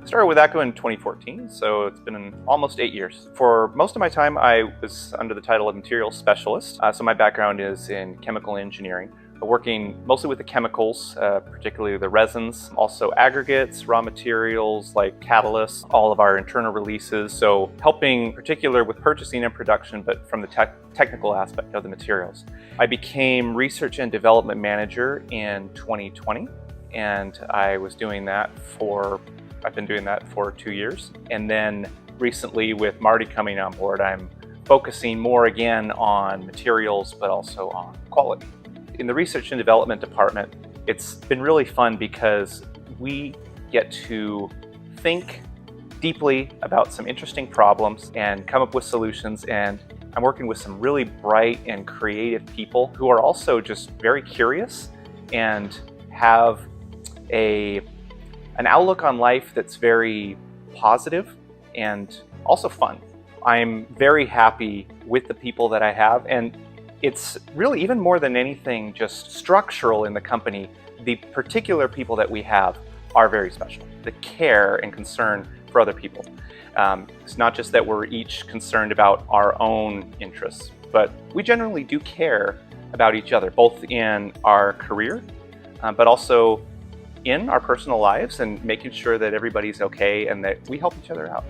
Started with ACO in 2014, so it's been almost 8 years. For most of my time, I was under the title of materials specialist. So my background is in chemical engineering, working mostly with the chemicals, particularly the resins, also aggregates, raw materials like catalysts, all of our internal releases. So helping in particular with purchasing and production, but from the technical aspect of the materials. I became research and development manager in 2020, and I've been doing that for 2 years. And then recently with Marty coming on board, I'm focusing more again on materials, but also on quality. In the research and development department, it's been really fun because we get to think deeply about some interesting problems and come up with solutions. And I'm working with some really bright and creative people who are also just very curious and have an outlook on life that's very positive and also fun. I'm very happy with the people that I have, and it's really, even more than anything, just structural in the company. The particular people that we have are very special. The care and concern for other people. It's not just that we're each concerned about our own interests, but we generally do care about each other, both in our career, but also in our personal lives, and making sure that everybody's okay and that we help each other out.